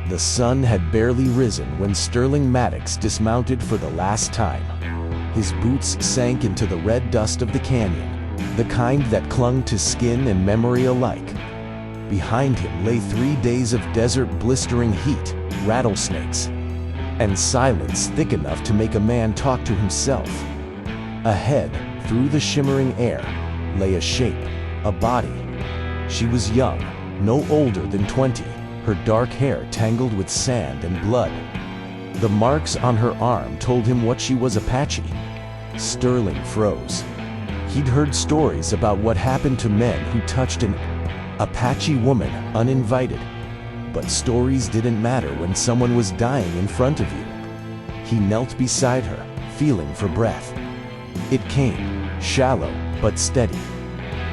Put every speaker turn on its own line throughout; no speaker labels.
The sun had barely risen when Sterling Maddox dismounted for the last time. His boots sank into the red dust of the canyon, the kind that clung to skin and memory alike. Behind him lay 3 days of desert blistering heat, rattlesnakes, and silence thick enough to make a man talk to himself. Ahead, through the shimmering air, lay a shape, a body. She was young, no older than 20, her dark hair tangled with sand and blood. The marks on her arm told him what she was, Apache. Sterling froze. He'd heard stories about what happened to men who touched an Apache woman uninvited. But stories didn't matter when someone was dying in front of you. He knelt beside her, feeling for breath. It came, shallow but steady.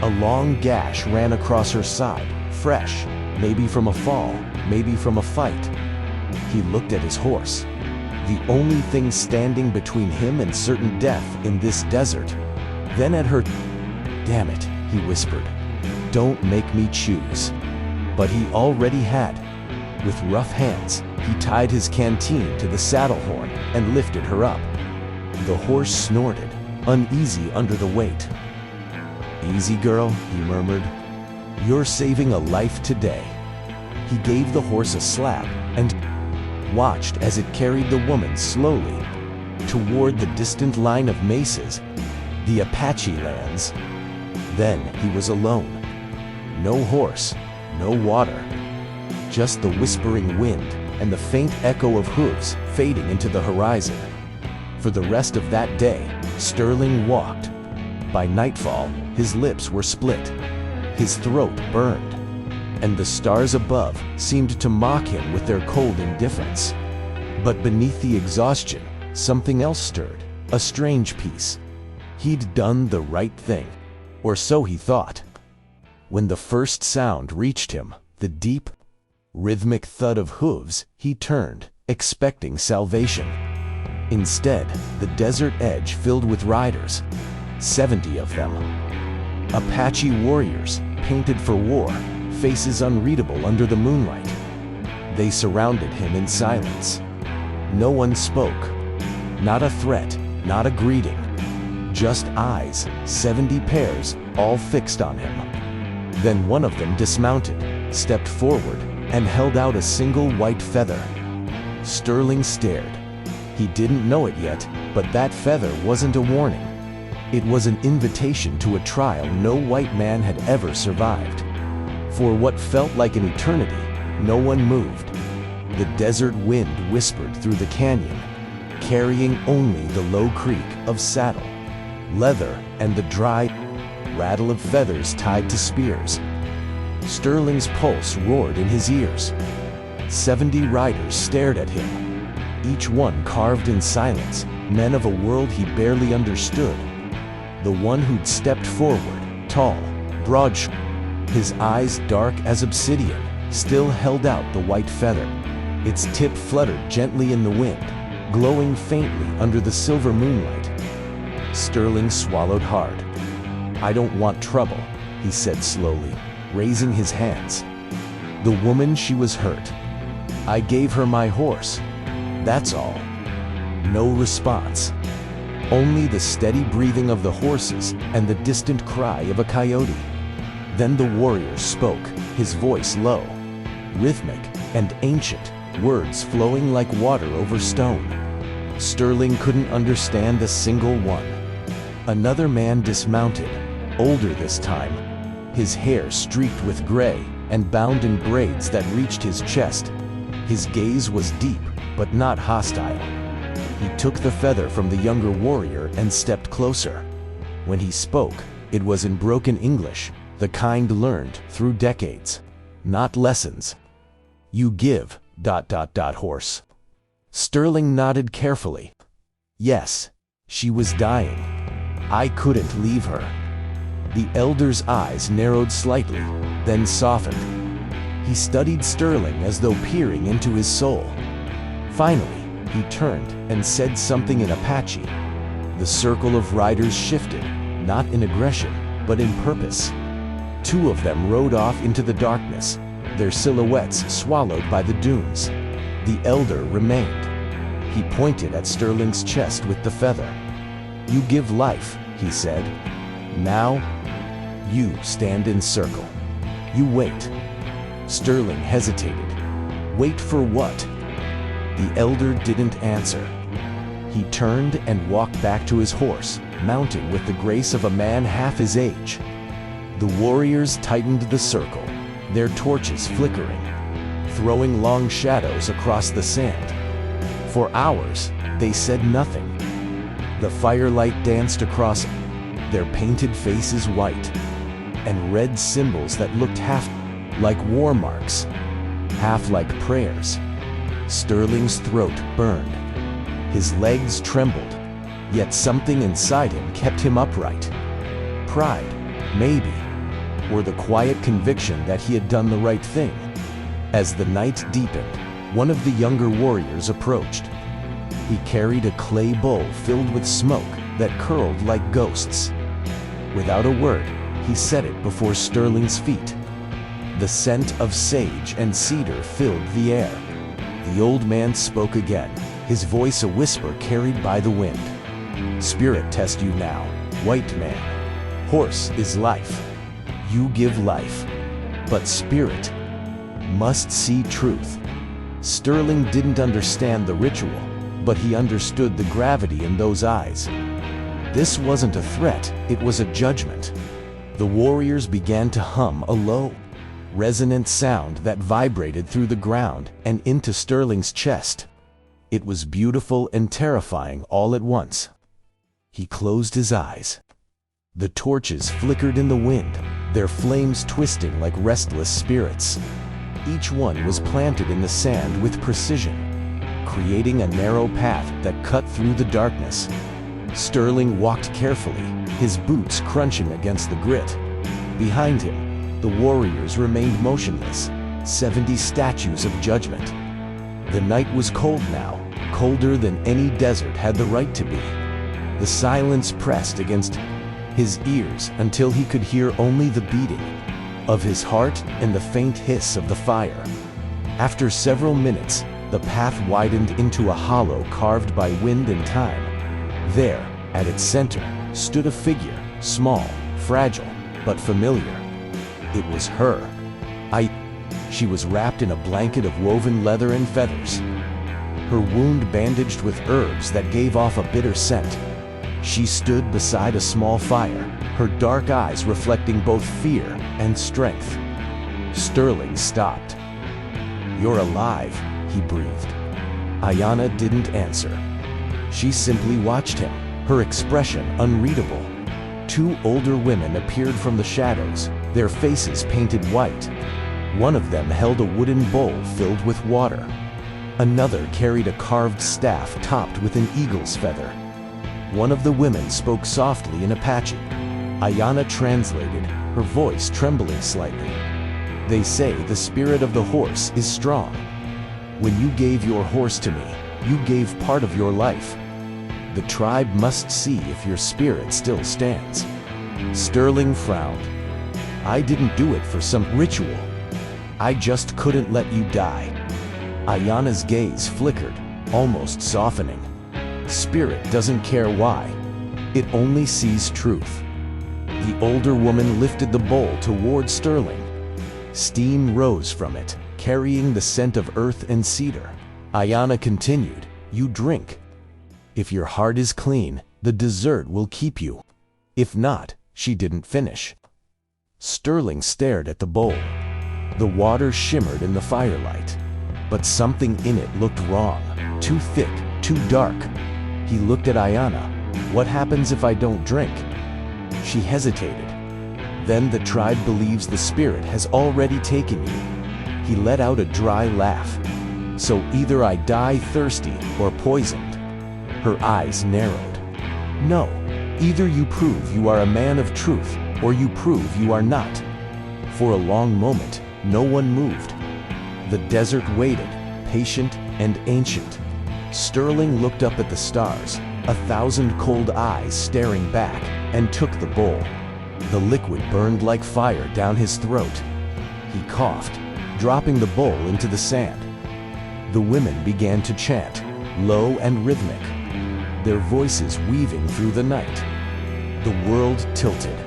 A long gash ran across her side, fresh, maybe from a fall, maybe from a fight. He looked at his horse. The only thing standing between him and certain death in this desert. Then at her, "Damn it," he whispered. "Don't make me choose." But he already had. With rough hands, he tied his canteen to the saddle horn and lifted her up. The horse snorted, uneasy under the weight. "Easy, girl," he murmured. "You're saving a life today." He gave the horse a slap and watched as it carried the woman slowly toward the distant line of mesas, the Apache lands. Then he was alone. No horse, no water, just the whispering wind and the faint echo of hooves fading into the horizon. For the rest of that day, Sterling walked. By nightfall, his lips were split, his throat burned, and the stars above seemed to mock him with their cold indifference. But beneath the exhaustion, something else stirred, a strange peace. He'd done the right thing, or so he thought. When the first sound reached him, the deep, rhythmic thud of hooves, he turned, expecting salvation. Instead, the desert edge filled with riders, 70 of them. Apache warriors, painted for war, faces unreadable under the moonlight. They surrounded him in silence. No one spoke. Not a threat, not a greeting. Just eyes, 70 pairs, all fixed on him. Then one of them dismounted, stepped forward, and held out a single white feather. Sterling stared. He didn't know it yet, but that feather wasn't a warning. It was an invitation to a trial no white man had ever survived. For what felt like an eternity, no one moved. The desert wind whispered through the canyon, carrying only the low creak of saddle, leather, and the dry rattle of feathers tied to spears. Sterling's pulse roared in his ears. 70 riders stared at him, each one carved in silence, men of a world he barely understood. The one who'd stepped forward, tall, broad, his eyes dark as obsidian, still held out the white feather. Its tip fluttered gently in the wind, glowing faintly under the silver moonlight. Sterling swallowed hard. "I don't want trouble," he said slowly, raising his hands. "The woman, she was hurt. I gave her my horse. That's all." No response. Only the steady breathing of the horses and the distant cry of a coyote. Then the warrior spoke, his voice low, rhythmic and ancient, words flowing like water over stone. Sterling couldn't understand a single one. Another man dismounted, older this time, his hair streaked with gray and bound in braids that reached his chest. His gaze was deep, but not hostile. He took the feather from the younger warrior and stepped closer. When he spoke, it was in broken English, the kind learned through decades, not lessons. "You give, ... horse." Sterling nodded carefully. "Yes, she was dying. I couldn't leave her." The elder's eyes narrowed slightly, then softened. He studied Sterling as though peering into his soul. Finally, he turned and said something in Apache. The circle of riders shifted, not in aggression, but in purpose. 2 of them rode off into the darkness, their silhouettes swallowed by the dunes. The elder remained. He pointed at Sterling's chest with the feather. "You give life," he said. "Now, you stand in circle. You wait." Sterling hesitated. Wait for what? The elder didn't answer. He turned and walked back to his horse, mounting with the grace of a man half his age. The warriors tightened the circle, their torches flickering, throwing long shadows across the sand. For hours, they said nothing. The firelight danced across their painted faces white, and red symbols that looked half like war marks, half like prayers. Sterling's throat burned. His legs trembled, yet something inside him kept him upright. Pride, maybe, or the quiet conviction that he had done the right thing. As the night deepened, one of the younger warriors approached. He carried a clay bowl filled with smoke that curled like ghosts. Without a word, he set it before Sterling's feet. The scent of sage and cedar filled the air. The old man spoke again, his voice a whisper carried by the wind. "Spirit test you now, white man. Horse is life. You give life. But spirit must see truth." Sterling didn't understand the ritual, but he understood the gravity in those eyes. This wasn't a threat, it was a judgment. The warriors began to hum a low, resonant sound that vibrated through the ground and into Sterling's chest. It was beautiful and terrifying all at once. He closed his eyes. The torches flickered in the wind, their flames twisting like restless spirits. Each one was planted in the sand with precision, creating a narrow path that cut through the darkness. Sterling walked carefully, his boots crunching against the grit. Behind him, the warriors remained motionless, 70 statues of judgment. The night was cold now, colder than any desert had the right to be. The silence pressed against his ears until he could hear only the beating of his heart and the faint hiss of the fire. After several minutes, the path widened into a hollow carved by wind and time. There, at its center, stood a figure, small, fragile, but familiar. It was her. She was wrapped in a blanket of woven leather and feathers, her wound bandaged with herbs that gave off a bitter scent. She stood beside a small fire, her dark eyes reflecting both fear and strength. Sterling stopped. "You're alive," he breathed. Ayanna didn't answer. She simply watched him, her expression unreadable. Two older women appeared from the shadows, their faces painted white. One of them held a wooden bowl filled with water. Another carried a carved staff topped with an eagle's feather. One of the women spoke softly in Apache. Ayanna translated, her voice trembling slightly. "They say the spirit of the horse is strong. When you gave your horse to me, you gave part of your life. The tribe must see if your spirit still stands." Sterling frowned. "I didn't do it for some ritual. I just couldn't let you die." Ayanna's gaze flickered, almost softening. "Spirit doesn't care why. It only sees truth." The older woman lifted the bowl toward Sterling. Steam rose from it, carrying the scent of earth and cedar. Ayanna continued, "You drink. If your heart is clean, the dessert will keep you. If not," she didn't finish. Sterling stared at the bowl. The water shimmered in the firelight, but something in it looked wrong, too thick, too dark. He looked at Ayanna. "What happens if I don't drink?" She hesitated. "Then the tribe believes the spirit has already taken you." He let out a dry laugh. "So either I die thirsty or poisoned." Her eyes narrowed. "No, either you prove you are a man of truth, or you prove you are not." For a long moment, no one moved. The desert waited, patient and ancient. Sterling looked up at the stars, 1,000 cold eyes staring back, and took the bowl. The liquid burned like fire down his throat. He coughed, dropping the bowl into the sand. The women began to chant, low and rhythmic, their voices weaving through the night. The world tilted.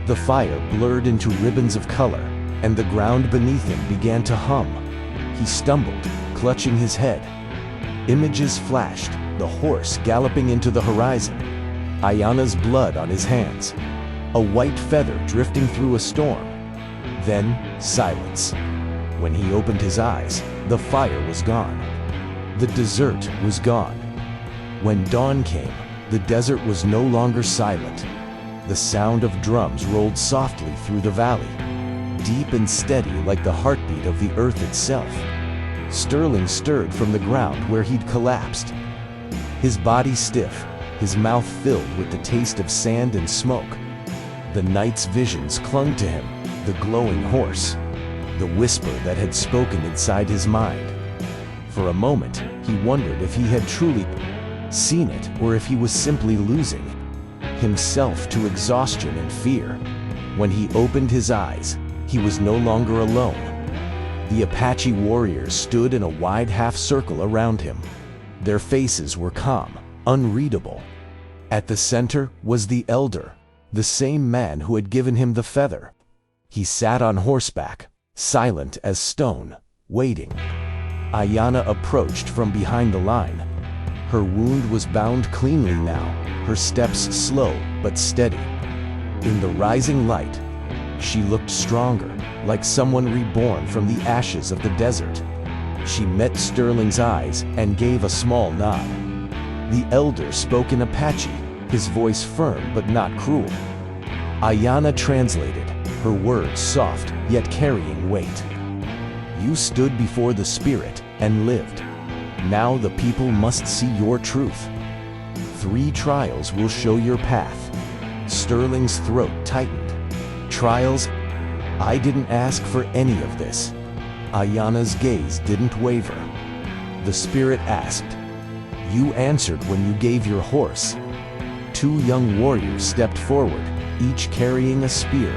The fire blurred into ribbons of color, and the ground beneath him began to hum. He stumbled, clutching his head. Images flashed, the horse galloping into the horizon, Ayana's blood on his hands, a white feather drifting through a storm. Then, silence. When he opened his eyes, the fire was gone. The desert was gone. When dawn came, the desert was no longer silent. The sound of drums rolled softly through the valley, deep and steady like the heartbeat of the earth itself. Sterling stirred from the ground where he'd collapsed, his body stiff, his mouth filled with the taste of sand and smoke. The night's visions clung to him, the glowing horse, the whisper that had spoken inside his mind. For a moment, he wondered if he had truly seen it or if he was simply losing himself to exhaustion and fear. When he opened his eyes, he was no longer alone. The Apache warriors stood in a wide half-circle around him. Their faces were calm, unreadable. At the center was the elder, the same man who had given him the feather. He sat on horseback, silent as stone, waiting. Ayana approached from behind the line. Her wound was bound cleanly now, her steps slow but steady. In the rising light, she looked stronger, like someone reborn from the ashes of the desert. She met Sterling's eyes and gave a small nod. The elder spoke in Apache, his voice firm but not cruel. Ayana translated, her words soft yet carrying weight. You stood before the spirit and lived. Now the people must see your truth. 3 trials will show your path. Sterling's throat tightened. Trials? I didn't ask for any of this. Ayana's gaze didn't waver. The spirit asked. You answered when you gave your horse. 2 young warriors stepped forward, each carrying a spear.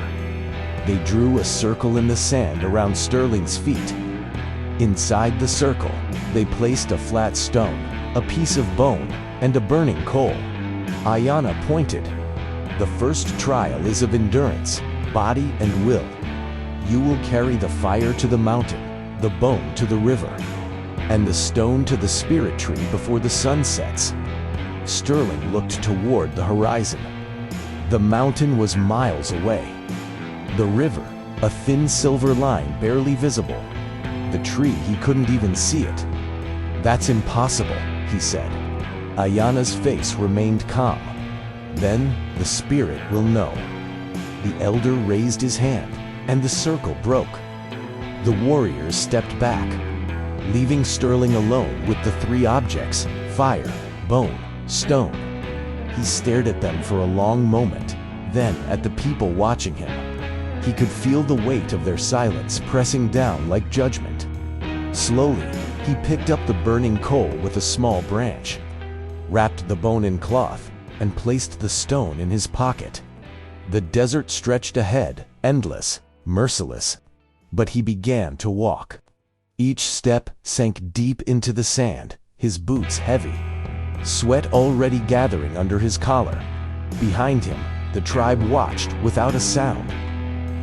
They drew a circle in the sand around Sterling's feet. Inside the circle, they placed a flat stone, a piece of bone, and a burning coal. Ayana pointed. The first trial is of endurance, body and will. You will carry the fire to the mountain, the bone to the river, and the stone to the spirit tree before the sun sets. Sterling looked toward the horizon. The mountain was miles away. The river, a thin silver line barely visible. The tree, he couldn't even see it. That's impossible, he said. Ayana's face remained calm. Then the spirit will know. The elder raised his hand, and the circle broke. The warriors stepped back, leaving Sterling alone with the 3 objects, fire, bone, stone. He stared at them for a long moment, then at the people watching him. He could feel the weight of their silence pressing down like judgment. Slowly, he picked up the burning coal with a small branch, wrapped the bone in cloth, and placed the stone in his pocket. The desert stretched ahead, endless, merciless, but he began to walk. Each step sank deep into the sand, his boots heavy, sweat already gathering under his collar. Behind him, the tribe watched without a sound.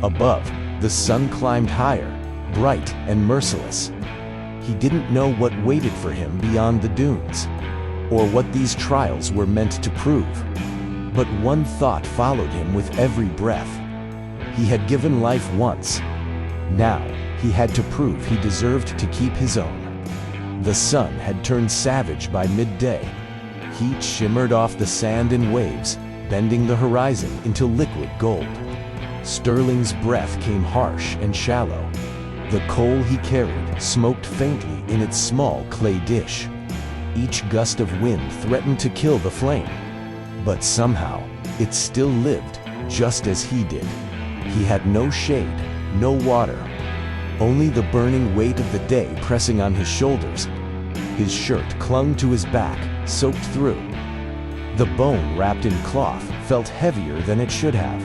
Above, the sun climbed higher, bright and merciless. He didn't know what waited for him beyond the dunes, or what these trials were meant to prove. But one thought followed him with every breath. He had given life once. Now, he had to prove he deserved to keep his own. The sun had turned savage by midday. Heat shimmered off the sand in waves, bending the horizon into liquid gold. Sterling's breath came harsh and shallow. The coal he carried smoked faintly in its small clay dish. Each gust of wind threatened to kill the flame. But somehow, it still lived, just as he did. He had no shade, no water, only the burning weight of the day pressing on his shoulders. His shirt clung to his back, soaked through. The bone wrapped in cloth felt heavier than it should have,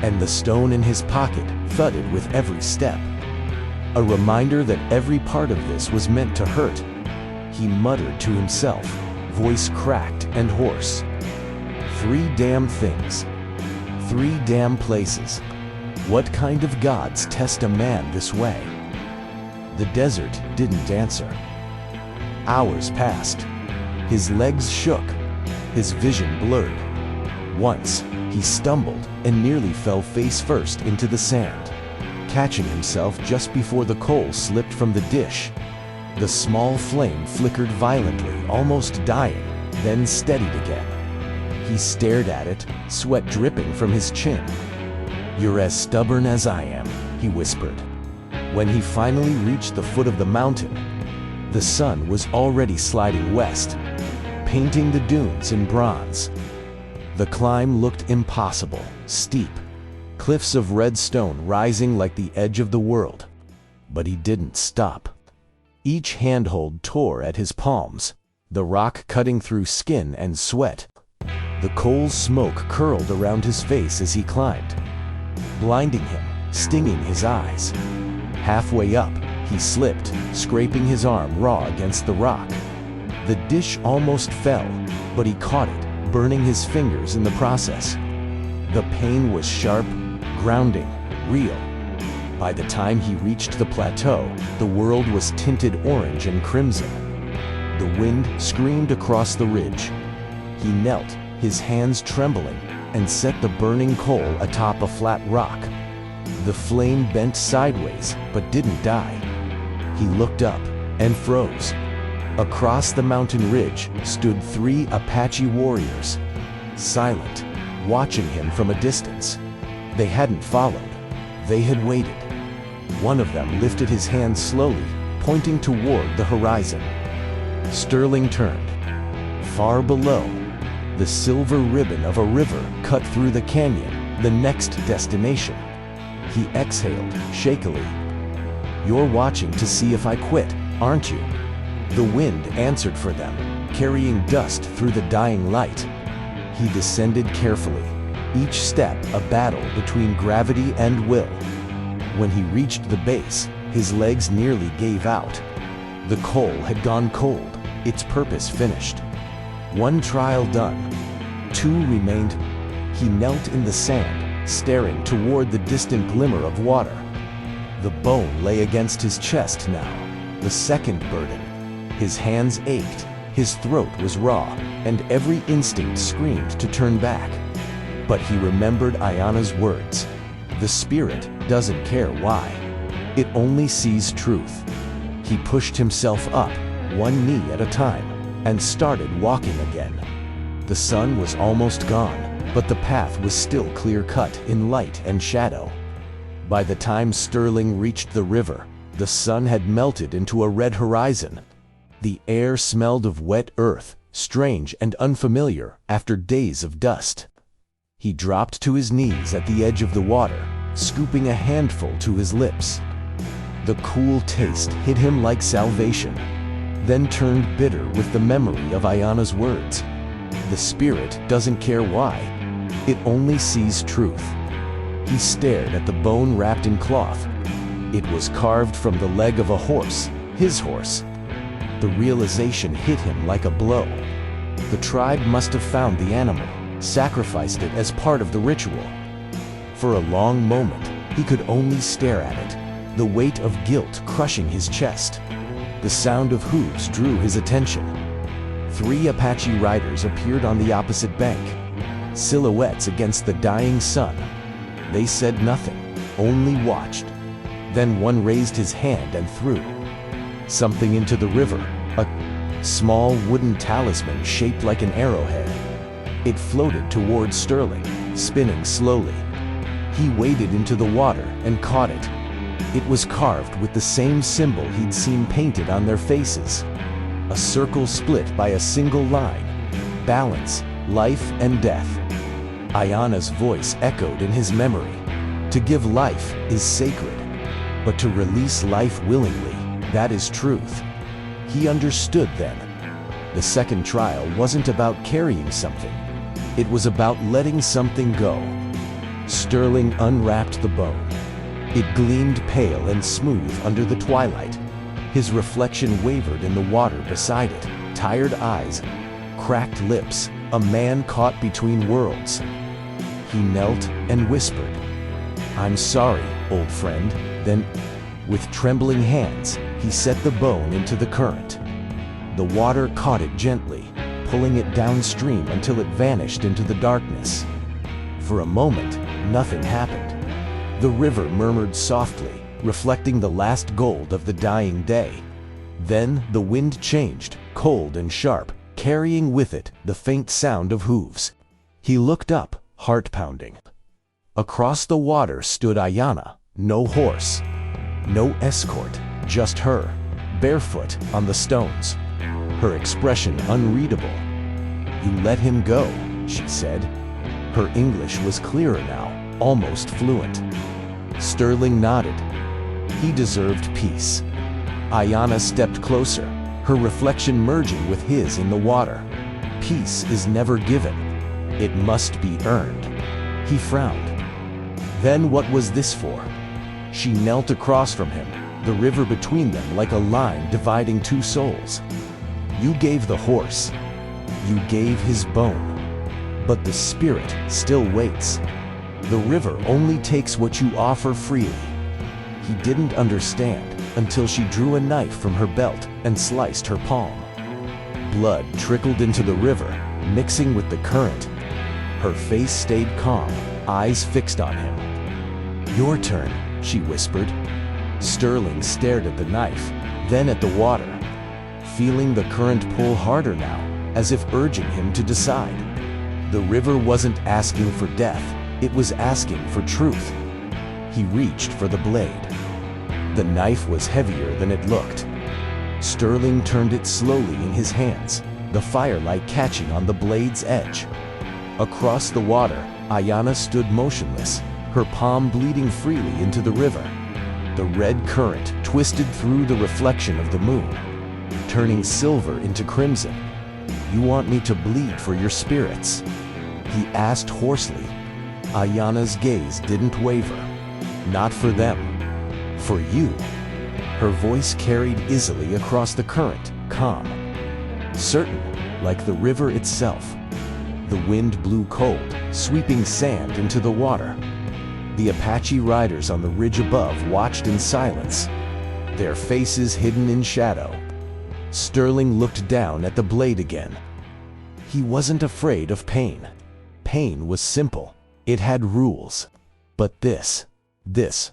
and the stone in his pocket thudded with every step. a reminder that every part of this was meant to hurt. He muttered to himself, voice cracked and hoarse. 3 damn things. 3 damn places. What kind of gods test a man this way? The desert didn't answer. Hours passed. His legs shook. His vision blurred. Once, he stumbled and nearly fell face first into the sand, catching himself just before the coal slipped from the dish. The small flame flickered violently, almost dying, then steadied again. He stared at it, sweat dripping from his chin. "You're as stubborn as I am," he whispered. When he finally reached the foot of the mountain, the sun was already sliding west, painting the dunes in bronze. The climb looked impossible, steep, cliffs of red stone rising like the edge of the world. But he didn't stop. Each handhold tore at his palms, the rock cutting through skin and sweat. The coal smoke curled around his face as he climbed, blinding him, stinging his eyes. Halfway up, he slipped, scraping his arm raw against the rock. The dish almost fell, but he caught it, burning his fingers in the process. The pain was sharp, grounding, real. By the time he reached the plateau, the world was tinted orange and crimson. The wind screamed across the ridge. He knelt, his hands trembling, and set the burning coal atop a flat rock. The flame bent sideways, but didn't die. He looked up and froze. Across the mountain ridge stood 3 Apache warriors, silent, watching him from a distance. They hadn't followed. They had waited. One of them lifted his hand slowly, pointing toward the horizon. Sterling turned. Far below, the silver ribbon of a river cut through the canyon, the next destination. He exhaled, shakily. "You're watching to see if I quit, aren't you?" The wind answered for them, carrying dust through the dying light. He descended carefully, each step a battle between gravity and will. When he reached the base, his legs nearly gave out. The coal had gone cold, its purpose finished. 1 trial done. 2 remained. He knelt in the sand, staring toward the distant glimmer of water. The bone lay against his chest now, the second burden. His hands ached, his throat was raw, and every instinct screamed to turn back. But he remembered Ayana's words. The spirit doesn't care why. It only sees truth. He pushed himself up, 1 knee at a time, and started walking again. The sun was almost gone, but the path was still clear-cut in light and shadow. By the time Sterling reached the river, the sun had melted into a red horizon. The air smelled of wet earth, strange and unfamiliar after days of dust. He dropped to his knees at the edge of the water, scooping a handful to his lips. The cool taste hit him like salvation, then turned bitter with the memory of Ayana's words. The spirit doesn't care why. It only sees truth. He stared at the bone wrapped in cloth. It was carved from the leg of a horse, his horse. The realization hit him like a blow. The tribe must have found the animal, sacrificed it as part of the ritual. For a long moment, he could only stare at it, the weight of guilt crushing his chest. The sound of hooves drew his attention. 3 Apache riders appeared on the opposite bank, silhouettes against the dying sun. They said nothing, only watched. Then one raised his hand and threw something into the river, a small wooden talisman shaped like an arrowhead. It floated toward Sterling, spinning slowly. He waded into the water and caught it. It was carved with the same symbol he'd seen painted on their faces. A circle split by a single line. Balance, life and death. Ayana's voice echoed in his memory. To give life is sacred, but to release life willingly, that is truth. He understood then. The second trial wasn't about carrying something. It was about letting something go. Sterling unwrapped the bone. It gleamed pale and smooth under the twilight. His reflection wavered in the water beside it. Tired eyes, cracked lips, a man caught between worlds. He knelt and whispered, "I'm sorry, old friend." Then, with trembling hands, he set the bone into the current. The water caught it gently, pulling it downstream until it vanished into the darkness. For a moment, nothing happened. The river murmured softly, reflecting the last gold of the dying day. Then the wind changed, cold and sharp, carrying with it the faint sound of hooves. He looked up, heart pounding. Across the water stood Ayanna, no horse, no escort, just her, barefoot on the stones. Her expression unreadable. "You let him go," she said. Her English was clearer now, almost fluent. Sterling nodded. He deserved peace. Ayanna stepped closer, her reflection merging with his in the water. Peace is never given. It must be earned. He frowned. Then what was this for? She knelt across from him, the river between them like a line dividing two souls. "You gave the horse. You gave his bone. But the spirit still waits. The river only takes what you offer freely." He didn't understand until she drew a knife from her belt and sliced her palm. Blood trickled into the river, mixing with the current. Her face stayed calm, eyes fixed on him. "Your turn," she whispered. Sterling stared at the knife, then at the water, feeling the current pull harder now, as if urging him to decide. The river wasn't asking for death, it was asking for truth. He reached for the blade. The knife was heavier than it looked. Sterling turned it slowly in his hands, the firelight catching on the blade's edge. Across the water, Ayanna stood motionless, her palm bleeding freely into the river. The red current twisted through the reflection of the moon, turning silver into crimson. "You want me to bleed for your spirits?" he asked hoarsely. Ayanna's gaze didn't waver. "Not for them. For you." Her voice carried easily across the current, calm. Certain, like the river itself. The wind blew cold, sweeping sand into the water. The Apache riders on the ridge above watched in silence, their faces hidden in shadow. Sterling looked down at the blade again. He wasn't afraid of pain. Pain was simple. It had rules. But this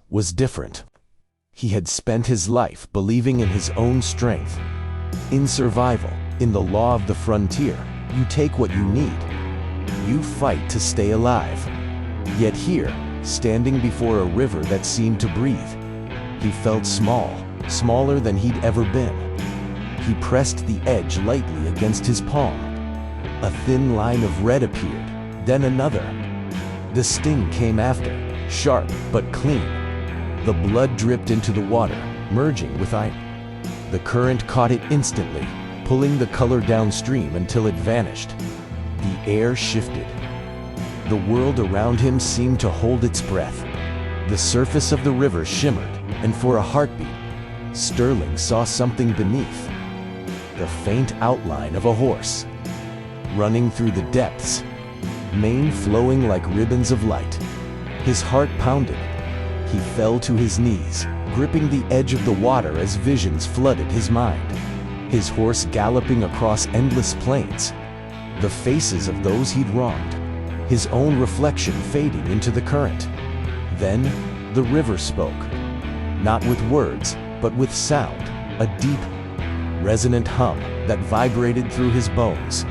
was different. He had spent his life believing in his own strength. In survival, in the law of the frontier, you take what you need. You fight to stay alive. Yet here, standing before a river that seemed to breathe, he felt small, smaller than he'd ever been. He pressed the edge lightly against his palm. A thin line of red appeared, then another. The sting came after, sharp but clean. The blood dripped into the water, merging with ice. The current caught it instantly, pulling the color downstream until it vanished. The air shifted. The world around him seemed to hold its breath. The surface of the river shimmered, and for a heartbeat, Sterling saw something beneath. The faint outline of a horse, running through the depths, mane flowing like ribbons of light. His heart pounded. He fell to his knees, gripping the edge of the water as visions flooded his mind. His horse galloping across endless plains, the faces of those he'd wronged, his own reflection fading into the current. Then the river spoke, not with words, but with sound, a deep, resonant hum that vibrated through his bones.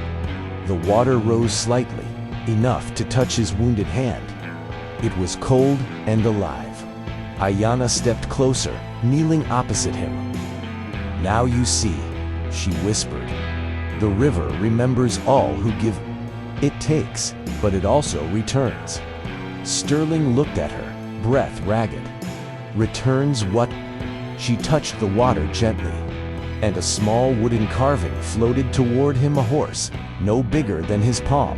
The water rose slightly, enough to touch his wounded hand. It was cold and alive. Ayanna stepped closer, kneeling opposite him. "Now you see," she whispered. "The river remembers all who give. It takes, but it also returns." Sterling looked at her, breath ragged. "Returns what?" She touched the water gently, and a small wooden carving floated toward him, a horse, no bigger than his palm.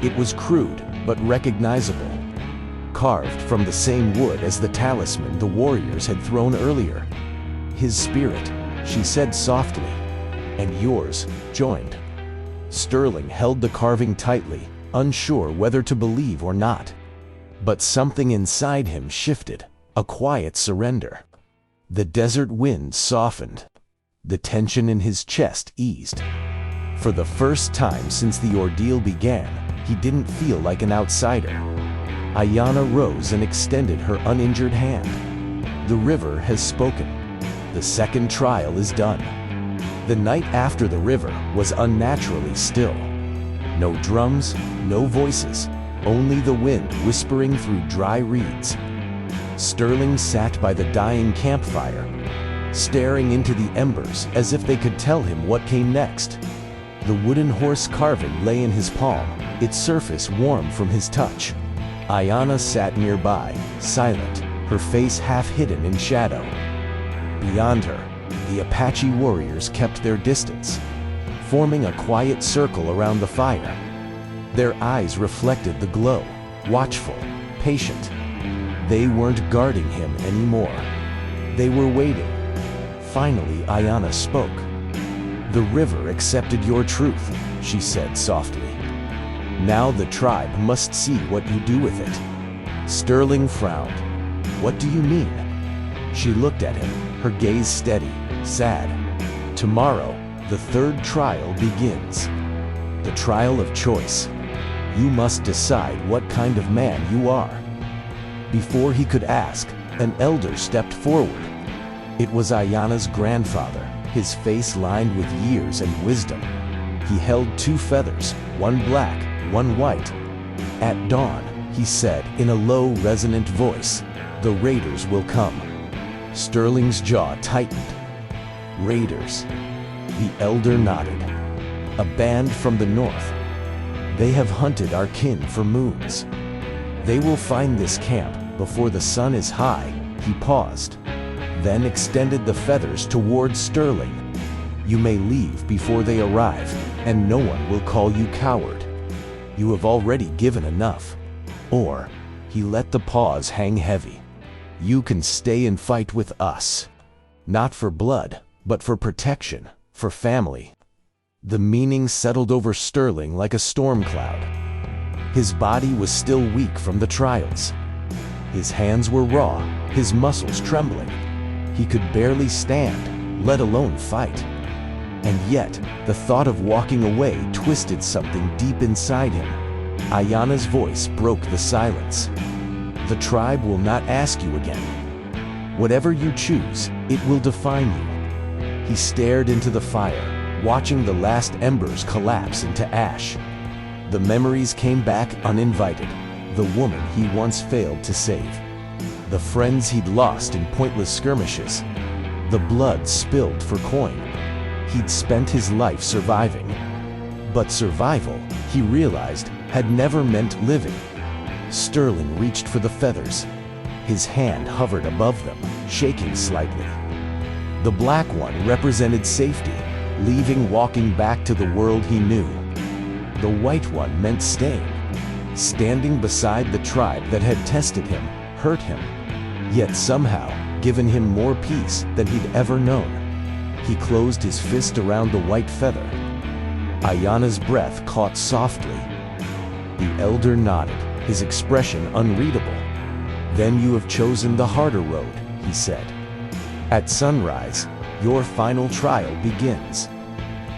It was crude, but recognizable. carved from the same wood as the talisman the warriors had thrown earlier. His spirit, she said softly, and yours joined. Sterling held the carving tightly, unsure whether to believe or not. But something inside him shifted, a quiet surrender. The desert wind softened. The tension in his chest eased. For the first time since the ordeal began, he didn't feel like an outsider. Ayanna rose and extended her uninjured hand. The river has spoken. The second trial is done. The night after the river was unnaturally still. No drums, no voices, only the wind whispering through dry reeds. Sterling sat by the dying campfire, staring into the embers as if they could tell him what came next. The wooden horse carving lay in his palm, its surface warm from his touch. Ayanna sat nearby, silent, her face half hidden in shadow. Beyond her, the Apache warriors kept their distance, forming a quiet circle around the fire. Their eyes reflected the glow, watchful, patient. They weren't guarding him anymore. They were waiting. Finally, Ayanna spoke. "The river accepted your truth," she said softly. "Now the tribe must see what you do with it." Sterling frowned. "What do you mean?" She looked at him, her gaze steady, sad. "Tomorrow, the third trial begins. The trial of choice. You must decide what kind of man you are." Before he could ask, an elder stepped forward. It was Ayanna's grandfather, his face lined with years and wisdom. He held two feathers, one black, one white. "At dawn," he said in a low, resonant voice, "the raiders will come." Sterling's jaw tightened. "Raiders." The elder nodded. "A band from the north. They have hunted our kin for moons. They will find this camp before the sun is high." He paused, then extended the feathers toward Sterling. "You may leave before they arrive, and no one will call you coward. You have already given enough." Or, he let the pause hang heavy. "You can stay and fight with us. Not for blood, but for protection, for family." The meaning settled over Sterling like a storm cloud. His body was still weak from the trials. His hands were raw, his muscles trembling. He could barely stand, let alone fight. And yet, the thought of walking away twisted something deep inside him. Ayanna's voice broke the silence. "The tribe will not ask you again. Whatever you choose, it will define you." He stared into the fire, watching the last embers collapse into ash. The memories came back uninvited. The woman he once failed to save. The friends he'd lost in pointless skirmishes. The blood spilled for coin. He'd spent his life surviving. But survival, he realized, had never meant living. Sterling reached for the feathers. His hand hovered above them, shaking slightly. The black one represented safety, leaving, walking back to the world he knew. The white one meant staying, standing beside the tribe that had tested him, hurt him, yet somehow given him more peace than he'd ever known. He closed his fist around the white feather. Ayanna's breath caught softly. The elder nodded, his expression unreadable. "Then you have chosen the harder road," he said. "At sunrise, your final trial begins."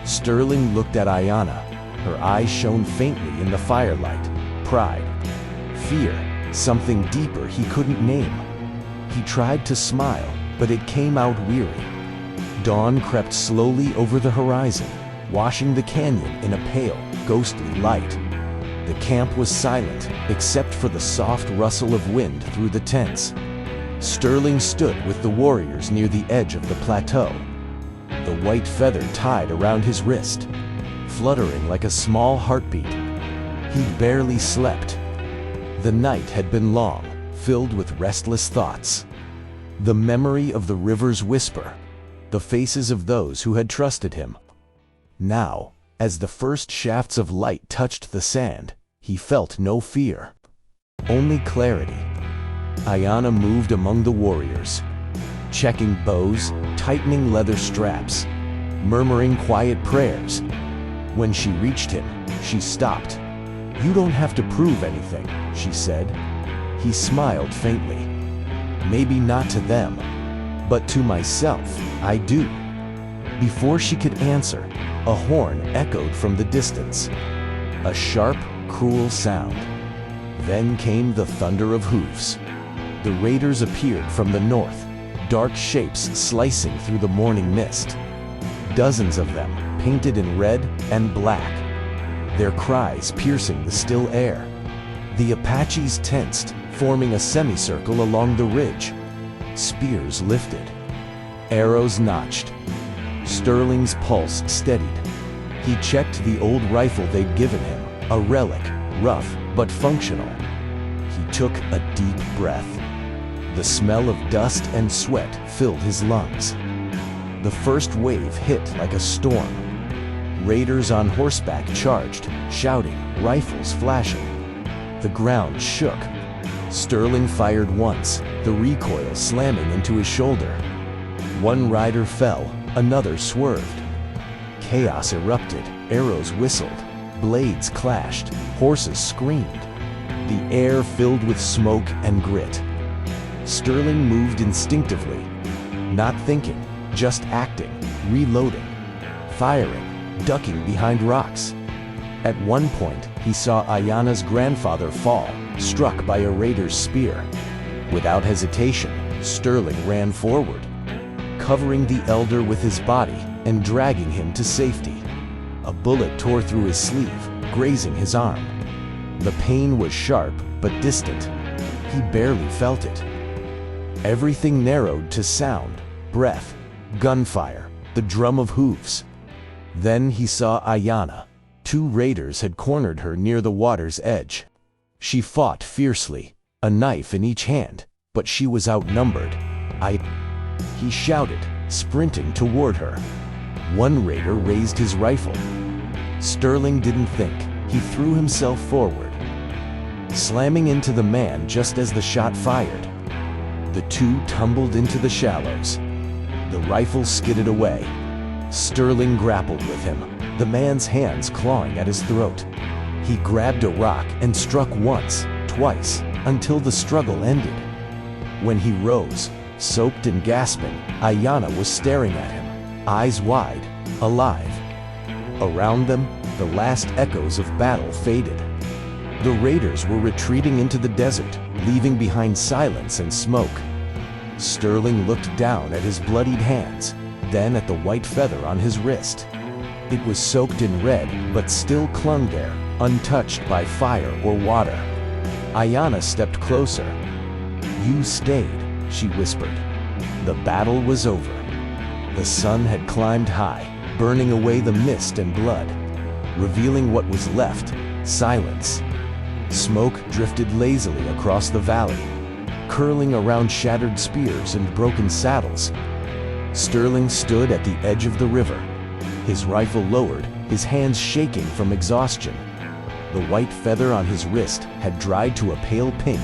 Sterling looked at Ayanna. Her eyes shone faintly in the firelight. Pride, fear, something deeper he couldn't name. He tried to smile, but it came out weary. Dawn crept slowly over the horizon, washing the canyon in a pale, ghostly light. The camp was silent, except for the soft rustle of wind through the tents. Sterling stood with the warriors near the edge of the plateau, the white feather tied around his wrist, fluttering like a small heartbeat. He'd barely slept. The night had been long, filled with restless thoughts. The memory of the river's whisper, the faces of those who had trusted him. Now, as the first shafts of light touched the sand, he felt no fear. only clarity. Ayanna moved among the warriors, checking bows, tightening leather straps, murmuring quiet prayers. When she reached him, she stopped. "You don't have to prove anything," she said. He smiled faintly. "Maybe not to them, but to myself, I do." Before she could answer, a horn echoed from the distance. A sharp, cruel sound. Then came the thunder of hoofs. The raiders appeared from the north, dark shapes slicing through the morning mist. Dozens of them, painted in red and black, their cries piercing the still air. The Apaches tensed, forming a semicircle along the ridge. Spears lifted. Arrows notched. Sterling's pulse steadied. He checked the old rifle they'd given him, a relic, rough but functional. He took a deep breath. The smell of dust and sweat filled his lungs. The first wave hit like a storm. Raiders on horseback charged, shouting, rifles flashing. The ground shook. Sterling fired once, the recoil slamming into his shoulder. One rider fell, another swerved. Chaos erupted, arrows whistled, blades clashed, horses screamed. The air filled with smoke and grit. Sterling moved instinctively, not thinking, just acting, reloading, firing, ducking behind rocks. At one point, he saw Ayanna's grandfather fall, struck by a raider's spear. Without hesitation, Sterling ran forward, covering the elder with his body and dragging him to safety. A bullet tore through his sleeve, grazing his arm. The pain was sharp but distant. He barely felt it. Everything narrowed to sound, breath, gunfire, the drum of hooves. Then he saw Ayanna. 2 raiders had cornered her near the water's edge. She fought fiercely, a knife in each hand, but she was outnumbered. He shouted, sprinting toward her. One raider raised his rifle. Sterling didn't think. He threw himself forward, slamming into the man just as the shot fired. The 2 tumbled into the shallows. The rifle skidded away. Sterling grappled with him, the man's hands clawing at his throat. He grabbed a rock and struck once, twice, until the struggle ended. When he rose, soaked and gasping, Ayanna was staring at him, eyes wide, alive. Around them, the last echoes of battle faded. The raiders were retreating into the desert, leaving behind silence and smoke. Sterling looked down at his bloodied hands, then at the white feather on his wrist. It was soaked in red, but still clung there, untouched by fire or water. Ayanna stepped closer. "You stayed," she whispered. The battle was over. The sun had climbed high, burning away the mist and blood, revealing what was left: silence. Smoke drifted lazily across the valley, curling around shattered spears and broken saddles. Sterling stood at the edge of the river, his rifle lowered, his hands shaking from exhaustion. The white feather on his wrist had dried to a pale pink,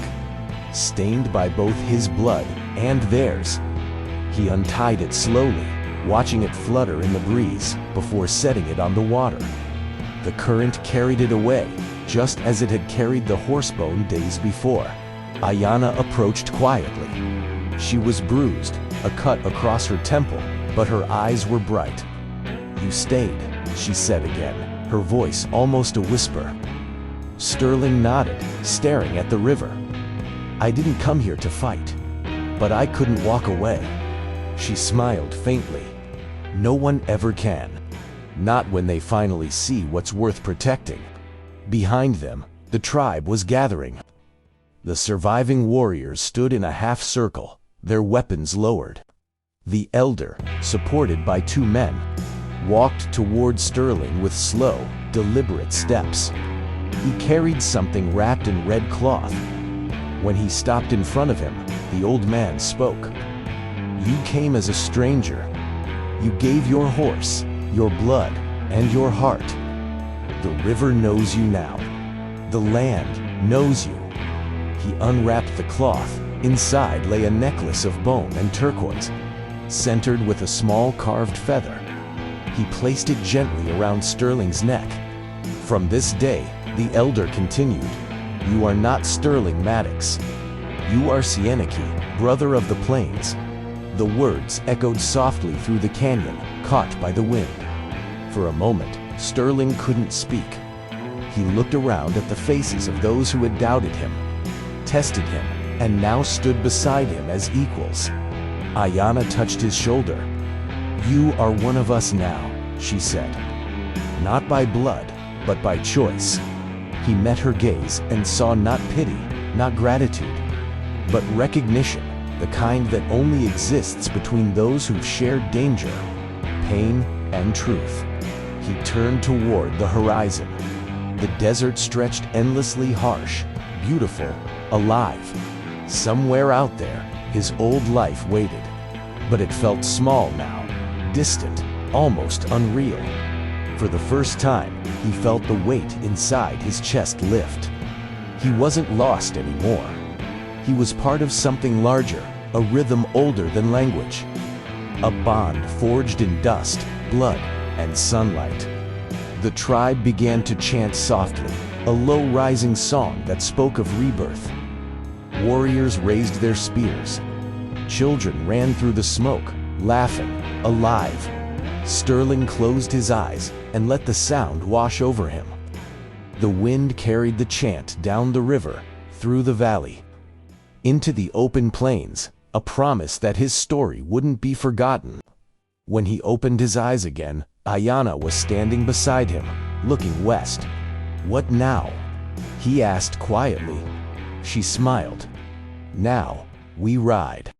stained by both his blood and theirs. He untied it slowly, watching it flutter in the breeze before setting it on the water. The current carried it away, just as it had carried the horsebone days before. Ayanna approached quietly. She was bruised, a cut across her temple, but her eyes were bright. "You stayed," she said again, her voice almost a whisper. Sterling nodded, staring at the river. "I didn't come here to fight, but I couldn't walk away." She smiled faintly. "No one ever can. Not when they finally see what's worth protecting." Behind them, the tribe was gathering. The surviving warriors stood in a half circle, their weapons lowered. The elder, supported by 2 men, walked toward Sterling with slow, deliberate steps. He carried something wrapped in red cloth. When he stopped in front of him, the old man spoke. "You came as a stranger. You gave your horse, your blood, and your heart. The river knows you now. The land knows you. He unwrapped the cloth. Inside lay a necklace of bone and turquoise, centered with a small carved feather. He placed it gently around Sterling's neck. From this day, the elder continued, "You are not Sterling Maddox. You are Sieniki, brother of the plains." The words echoed softly through the canyon, caught by the wind. For a moment, Sterling couldn't speak. He looked around at the faces of those who had doubted him, tested him, and now stood beside him as equals. Ayanna touched his shoulder. "You are one of us now," she said. "Not by blood, but by choice." He met her gaze and saw not pity, not gratitude, but recognition, the kind that only exists between those who've shared danger, pain, and truth. He turned toward the horizon. The desert stretched endlessly, harsh, beautiful, alive. Somewhere out there, his old life waited. But it felt small now, distant, almost unreal. For the first time, he felt the weight inside his chest lift. He wasn't lost anymore. He was part of something larger, a rhythm older than language. A bond forged in dust, blood, and sunlight. The tribe began to chant softly, a low-rising song that spoke of rebirth. Warriors raised their spears. Children ran through the smoke, laughing, alive. Sterling closed his eyes and let the sound wash over him. The wind carried the chant down the river, through the valley, into the open plains, a promise that his story wouldn't be forgotten. When he opened his eyes again, Ayanna was standing beside him, looking west. "What now?" he asked quietly. She smiled. "Now, we ride."